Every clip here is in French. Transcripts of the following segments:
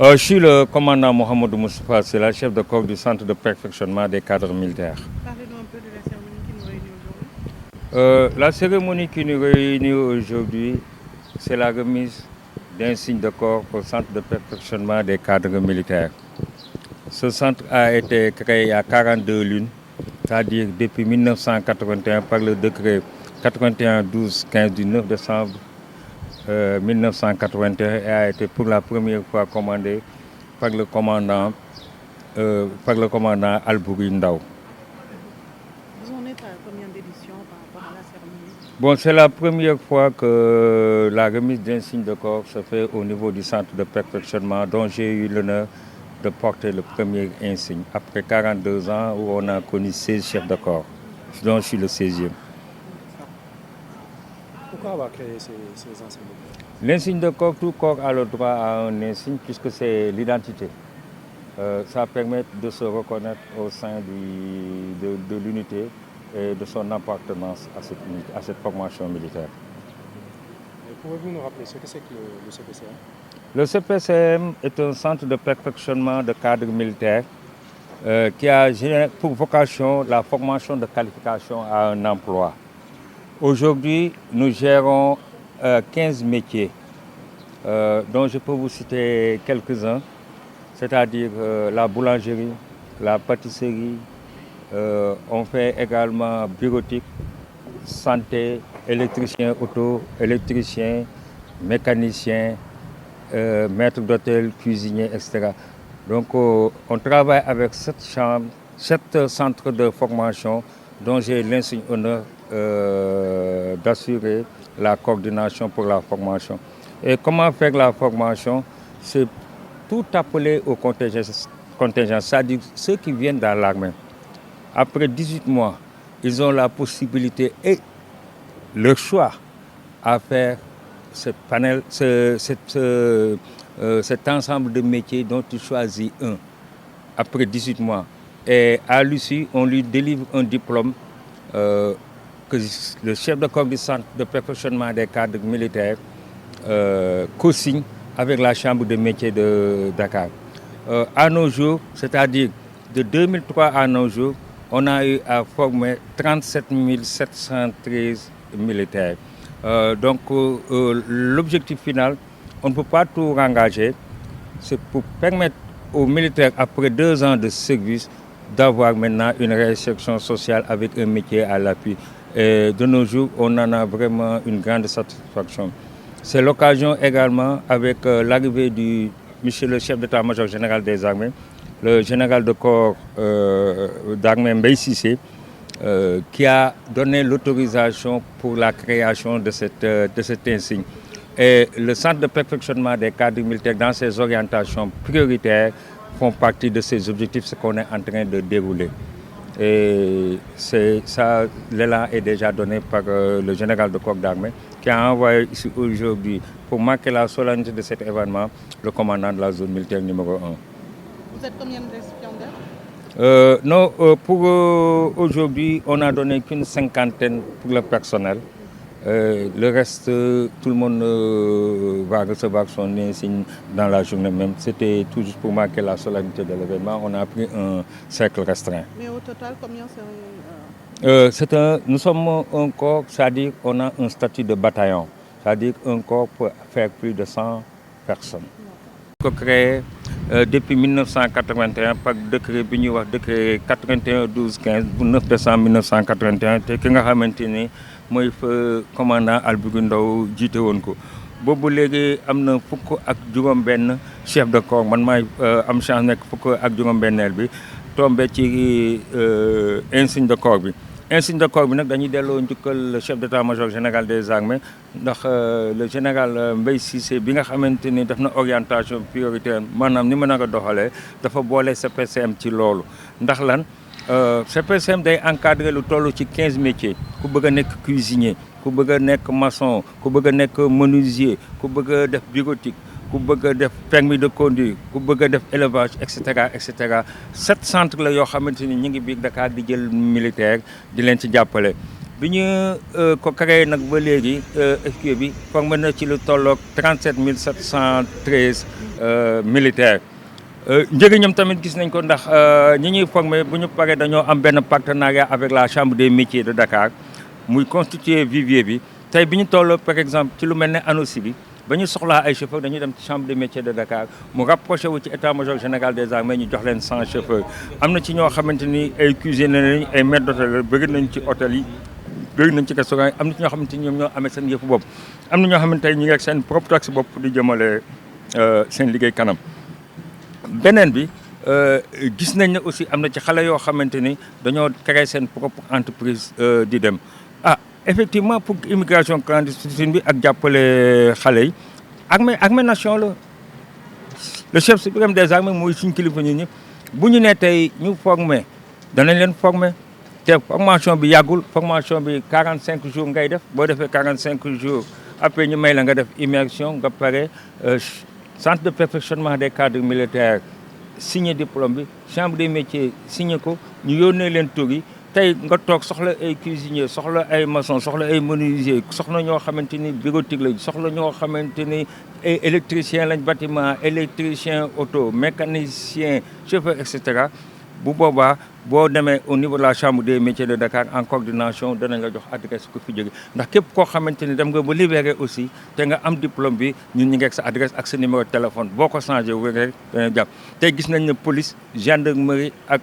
Je suis le commandant Mohamed Moustapha, c'est la chef de corps du centre de perfectionnement des cadres militaires. Parlez-nous un peu de la cérémonie qui nous réunit aujourd'hui. La cérémonie qui nous réunit aujourd'hui, c'est la remise d'un signe de corps au centre de perfectionnement des cadres militaires. Ce centre a été créé il y a 42 lunes, c'est-à-dire depuis 1981 par le décret 81-12-15 du 9 décembre 1981 et a été pour la première fois commandé par le commandant Albouri Ndao. Vous en êtes à combien d'éditions par rapport à la cérémonie? Bon, c'est la première fois que la remise d'un signe de corps se fait au niveau du centre de perfectionnement dont j'ai eu l'honneur de porter le premier insigne. Après 42 ans où on a connu 16 chefs de corps, dont je suis le 16e. Pourquoi avoir créé ces insignes? L'insigne de corps, tout corps a le droit à un insigne puisque c'est l'identité. Ça permet de se reconnaître au sein de l'unité et de son appartenance à cette formation militaire. Pouvez-vous nous rappeler ce que c'est que le CPCM? Le CPCM est un centre de perfectionnement de cadres militaires qui a pour vocation la formation de qualification à un emploi. Aujourd'hui, nous gérons 15 métiers dont je peux vous citer quelques-uns, c'est-à-dire la boulangerie, la pâtisserie, on fait également bureautique, santé, électricien auto, électricien, mécanicien, maître d'hôtel, cuisinier, etc. Donc on travaille avec 7 centres de formation dont j'ai l'insigne honneur d'assurer la coordination pour la formation. Et comment faire la formation? C'est tout appeler au contingent, c'est-à-dire ceux qui viennent dans l'armée. Après 18 mois, ils ont la possibilité et le choix à faire cet ensemble de métiers dont il choisit un après 18 mois. Et à l'issue, on lui délivre un diplôme que le chef de corps du centre de perfectionnement des cadres militaires co-signe avec la chambre de métiers de Dakar. À nos jours, c'est-à-dire de 2003 à nos jours, on a eu à former 37 713 militaires. Donc l'objectif final, on ne peut pas tout engager, c'est pour permettre aux militaires, après 2 ans de service, d'avoir maintenant une réinsertion sociale avec un métier à l'appui. Et de nos jours, on en a vraiment une grande satisfaction. C'est l'occasion également, avec l'arrivée du monsieur le chef d'état-major général des armées, le général de corps d'armée Mbaye Cissé, qui a donné l'autorisation pour la création de cet insigne. Et le centre de perfectionnement des cadres militaires dans ses orientations prioritaires font partie de ces objectifs, ce qu'on est en train de dérouler. Et ça, l'élan est déjà donné par le général de corps d'armée qui a envoyé ici aujourd'hui, pour marquer la solennité de cet événement, le commandant de la zone militaire numéro 1. Vous êtes combien de récipiendaires? Non, pour aujourd'hui, on n'a donné qu'une 50aine pour le personnel. Le reste, tout le monde va recevoir son insigne dans la journée même. C'était tout juste pour marquer la solennité de l'événement. On a pris un cercle restreint. Mais au total, combien serait... Nous sommes un corps, c'est-à-dire qu'on a un statut de bataillon. C'est-à-dire un corps peut faire plus de 100 personnes. Créé depuis 1981 par décret décret 81-12-15 du 9 décembre 1981 te ki nga xamante ni mooy fa commandant Albouri Ndao jiite woon ko boobu léegi am na fukk ak juróom-benn chef de corps man maay am chance nekk fukk ak juróom-benneel bi tombé ci insigne de corps bi. Insigne de corps bi nag dañuy delloo njukkal le chef d'état-major général des armées ndax le général Mbaye Cissé bi nga xamante ni def na orientation prioritaire maanaam ni ma na ko doxalee dafa boole CPCM ci loolu ndax lan CPCM day encadré lu toll ci 15 métiers ku bëgg a nekk cuisinier ku bëgg a nekk maçon ku bëgg a nekk menuisier ku bëgg a def bureautique ku bëgg a def permis de conduire ku bëgg a def élevage et cetera et cetera 7 centres la yoo xamante ni ñu ngi biir Dakar di jël militaire di leen ci jàppale bi ñu ko créé nag ba léegi FQE bi formé na ci lu tolloog 37 713 militaires. njëriñam tamit gis nañ ko ndax ñi ñuy formé bu ñu paree dañoo am benn partenariat avec la chambre des métiers de Dakar muy constituer vivier bi tey bi ñu tolloo par exemple ci lu mel ne ANOCI bi ba ñu soxlaa ay chauffeurs dañuy dem ci chambre des métiers de Dakar mu rapproché wu ci état-major général des armées ñu jox leen 100 chauffeurs. am na ci ñoo xamante ni ay cuisiniers lañ ay maîtres d'hôtel bëri nañ ci hôtel yi bëri nañ ci restaurant yi am na ci ñoo xamante ni ñoom ñoo amee seen yëfu bopp am na ñoo xamante ni ñu ngi ak seen propre taxe bopp di jëmale seen liggéey kanam. beneen bi gis nañ ne aussi am na ci xale yoo xamante ni dañoo créer seen propre entreprise di dem effectivement pour immigration clandestine bi ak jàppale xale yi armée nation la le chef suprême des armées mooy suñ kilifa ñun ñëpp bu ñu nee tey ñu formé danañ leen former te formation bi yàggul formation bi 45 jours ngay def boo defee 45 jours après ñu may la nga def immersion nga pare centre de perfectionnement des cadres militaires signé diplôme bi chambre des métiers signé ko ñu yónnee leen tur yi tey nga toog soxla ay cuisinier soxla ay maçon soxla ay menuisier soxla ñoo xamante ni bureautique lañ soxla ñoo xamante ni ay électricien lañ bâtiment électricien auto mécanicien chauffeur et cetera bu boobaa boo demee au niveau de la chambre des métiers de Dakar en coordination danañ la jox adresse ku fi jóge ndax képp koo xamante ni dem nga ba libéré aussi te nga am diplôme bi ñun ñu ngi ak sa adresse ak sa numéro de téléphone boo ko changé wu rek dana jàpp tey gis nañ ne police gendarmerie ak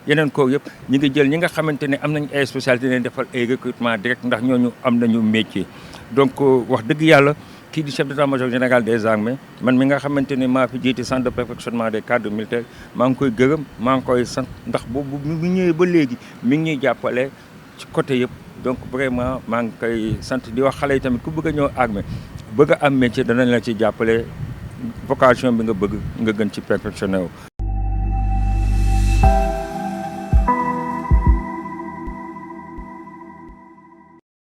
yeneen corps yëpp ñi ngi jël ñi nga xamante ne am nañ ay spécialité leen defal ay recrutement direct ndax ñooñu am nañu métier donc wax dëgg yàlla kii di chef d'état-major général des armées man mi nga xamante ni maa fi jiite centre de perfectionnement des cadres militaires maa ngi koy gërëm maa ngi koy sant ndax boobu mu ñëwee ba léegi mi ngi ñuy jàppale ci côté yëpp donc vraiment maa ngi koy sant di wax xale yi tamit ku bëgg a ñëw armée bëgg a am métier danañ la ci jàppale vocation bi nga bëgg nga gën ci perfectionné wu